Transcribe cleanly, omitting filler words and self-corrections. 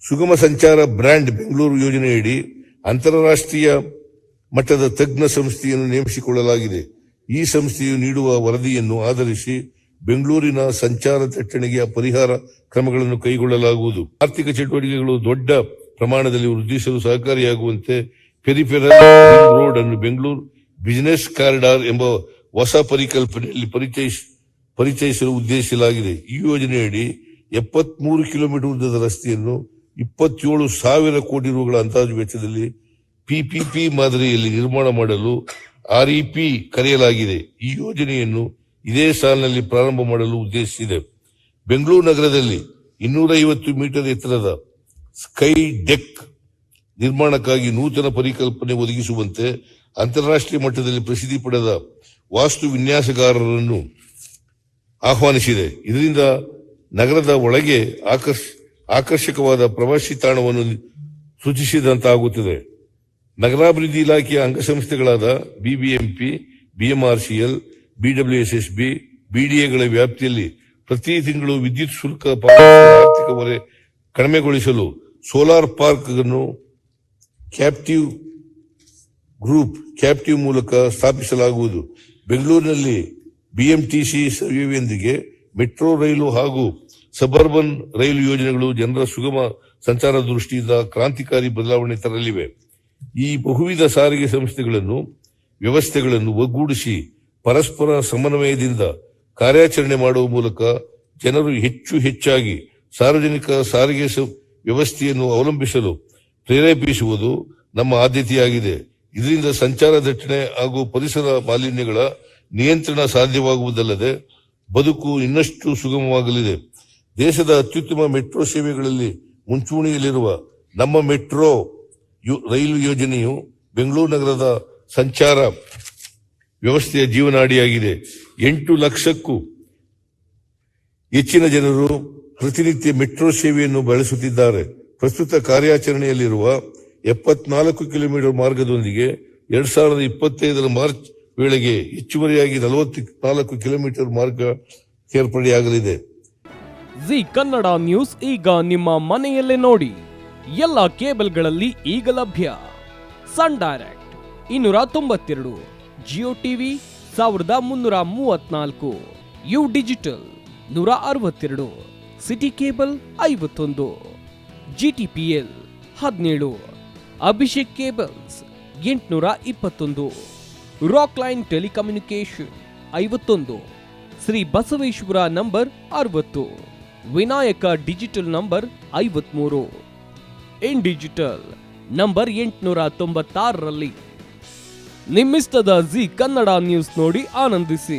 ಸುಗಮ ಸಂಚಾರ ಬ್ರ್ಯಾಂಡ್ ಬೆಂಗಳೂರು ಯೋಜನೆಯಡಿ ಅಂತಾರಾಷ್ಟ್ರೀಯ ಮಟ್ಟದ ತಜ್ಞ ಸಂಸ್ಥೆಯನ್ನು ನೇಮಿಸಿಕೊಳ್ಳಲಾಗಿದೆ. ಈ ಸಂಸ್ಥೆಯು ನೀಡುವ ವರದಿಯನ್ನು ಆಧರಿಸಿ ಬೆಂಗಳೂರಿನ ಸಂಚಾರ ದಟ್ಟಣೆಗೆ ಪರಿಹಾರ ಕ್ರಮಗಳನ್ನು ಕೈಗೊಳ್ಳಲಾಗುವುದು. ಆರ್ಥಿಕ ಚಟುವಟಿಕೆಗಳು ದೊಡ್ಡ ಪ್ರಮಾಣದಲ್ಲಿ ವೃದ್ಧಿಸಲು ಸಹಕಾರಿಯಾಗುವಂತೆ ಪೆರಿಫೆರಲ್ ರಿಂಗ್ ರೋಡ್ ಅನ್ನು ಬೆಂಗಳೂರು ಬಿಸಿನೆಸ್ ಕಾರಿಡಾರ್ ಎಂಬ ಹೊಸ ಪರಿಕಲ್ಪನೆಯಲ್ಲಿ ಪರಿಚಯಿಸಲು ಉದ್ದೇಶಿಸಲಾಗಿದೆ. ಈ ಯೋಜನೆಯಡಿ 73 ಕಿಲೋಮೀಟರ್ ಉದ್ದದ ರಸ್ತೆಯನ್ನು 27,000 ಕೋಟಿ ರೂಗಳ ಅಂದಾಜು ವೆಚ್ಚದಲ್ಲಿ ಪಿಪಿಪಿ ಮಾದರಿಯಲ್ಲಿ ನಿರ್ಮಾಣ ಮಾಡಲು ಆರ್ಇಪಿ ಕರೆಯಲಾಗಿದೆ. ಈ ಯೋಜನೆಯನ್ನು ಇದೇ ಸಾಲಿನಲ್ಲಿ ಪ್ರಾರಂಭ ಮಾಡಲು ಉದ್ದೇಶಿಸಿದೆ. ಬೆಂಗಳೂರು ನಗರದಲ್ಲಿ 250 ಮೀಟರ್ ಎತ್ತರದ ಸ್ಕೈ ಡೆಕ್ ನಿರ್ಮಾಣಕ್ಕಾಗಿ ನೂತನ ಪರಿಕಲ್ಪನೆ ಒದಗಿಸುವಂತೆ ಅಂತಾರಾಷ್ಟ್ರೀಯ ಮಟ್ಟದಲ್ಲಿ ಪ್ರಸಿದ್ಧಿ ಪಡೆದ ವಾಸ್ತು ವಿನ್ಯಾಸಗಾರರನ್ನು ಆಹ್ವಾನಿಸಿದೆ. ಇದರಿಂದ ನಗರದ ಒಳಗೆ ಆಕರ್ಷಕವಾದ ಪ್ರವಾಸಿ ತಾಣವನ್ನು ಸೃಷ್ಟಿಸಿದಂತಾಗುತ್ತದೆ. ನಗರಾಭಿವೃದ್ಧಿ ಇಲಾಖೆಯ ಅಂಗಸಂಸ್ಥೆಗಳಾದ ಬಿಬಿಎಂಪಿ, ಬಿಎಂಆರ್ಸಿಎಲ್, ಬಿಡಬ್ಲ್ಯೂಎಸ್ಎಸ್ಬಿ, ಬಿಡಿಎಗಳ ವ್ಯಾಪ್ತಿಯಲ್ಲಿ ಪ್ರತಿ ತಿಂಗಳು ವಿದ್ಯುತ್ ಶುಲ್ಕ ಪಾವತಿಸುವ ಆರ್ಥಿಕ ಹೊರೆ ಕಡಿಮೆಗೊಳಿಸಲು ಸೋಲಾರ್ ಪಾರ್ಕ್ ಅನ್ನು ಕ್ಯಾಪ್ಟಿವ್ ಮೂಲಕ ಸ್ಥಾಪಿಸಲಾಗುವುದು. ಬೆಂಗಳೂರಿನಲ್ಲಿ ಬಿಎಂಟಿಸಿ ಸೇವೆಯೊಂದಿಗೆ ಮೆಟ್ರೋ ರೈಲು ಹಾಗೂ ಸಬರ್ಬನ್ ರೈಲು ಯೋಜನೆಗಳು ಜನರ ಸುಗಮ ಸಂಚಾರ ದೃಷ್ಟಿಯಿಂದ ಕ್ರಾಂತಿಕಾರಿ ಬದಲಾವಣೆ ತರಲಿವೆ. ಈ ಬಹುವಿಧ ಸಾರಿಗೆ ವ್ಯವಸ್ಥೆಗಳನ್ನು ಒಗ್ಗೂಡಿಸಿ ಪರಸ್ಪರ ಸಮನ್ವಯದಿಂದ ಕಾರ್ಯಾಚರಣೆ ಮಾಡುವ ಮೂಲಕ ಜನರು ಹೆಚ್ಚಾಗಿ ಸಾರ್ವಜನಿಕ ಸಾರಿಗೆ ವ್ಯವಸ್ಥೆಯನ್ನು ಅವಲಂಬಿಸಲು ಪ್ರೇರೇಪಿಸುವುದು ನಮ್ಮ ಆದ್ಯತೆಯಾಗಿದೆ. ಇದರಿಂದ ಸಂಚಾರ ದಟ್ಟಣೆ ಹಾಗೂ ಪರಿಸರ ಮಾಲಿನ್ಯಗಳ ನಿಯಂತ್ರಣ ಸಾಧ್ಯವಾಗುವುದಲ್ಲದೆ ಬದುಕು ಇನ್ನಷ್ಟು ಸುಗಮವಾಗಲಿದೆ. ದೇಶದ ಅತ್ಯುತ್ತಮ ಮೆಟ್ರೋ ಸೇವೆಗಳಲ್ಲಿ ಮುಂಚೂಣಿಯಲ್ಲಿರುವ ನಮ್ಮ ಮೆಟ್ರೋ ರೈಲು ಯೋಜನೆಯು ಬೆಂಗಳೂರು ನಗರದ ಸಂಚಾರ ವ್ಯವಸ್ಥೆಯ ಜೀವನಾಡಿಯಾಗಿದೆ. 8 ಲಕ್ಷಕ್ಕೂ ಹೆಚ್ಚಿನ ಜನರು ಪ್ರತಿನಿತ್ಯ ಮೆಟ್ರೋ ಸೇವೆಯನ್ನು ಬಳಸುತ್ತಿದ್ದಾರೆ. ಪ್ರಸ್ತುತ ಕಾರ್ಯಾಚರಣೆಯಲ್ಲಿರುವ 74 ಕಿಲೋಮೀಟರ್ ಮಾರ್ಗದೊಂದಿಗೆ 2025 ಮಾರ್ಚ್ ವೇಳೆಗೆ ಹೆಚ್ಚುವರಿಯಾಗಿ 44 ಕಿಲೋಮೀಟರ್ ಮಾರ್ಗ ಸೇರ್ಪಡೆಯಾಗಲಿದೆ. ಜಿ ಕನ್ನಡ ನ್ಯೂಸ್ ಈಗ ನಿಮ್ಮ ಮನೆಯಲ್ಲೇ ನೋಡಿ. ಎಲ್ಲ ಕೇಬಲ್ಗಳಲ್ಲಿ ಈಗ ಲಭ್ಯ. Sun Direct 292, Jio TV 1334, U digital 162, city cable 51, GTPL 17, Abhishek cables 821, rock line telecommunication 51, Shri Basaveshwara number 60, Vinayaka digital number 53, in digital number 896ರಲ್ಲಿ ನಿಮ್ಮಿಸ್ತದ ಜಿ ಕನ್ನಡ ನ್ಯೂಸ್ ನೋಡಿ ಆನಂದಿಸಿ.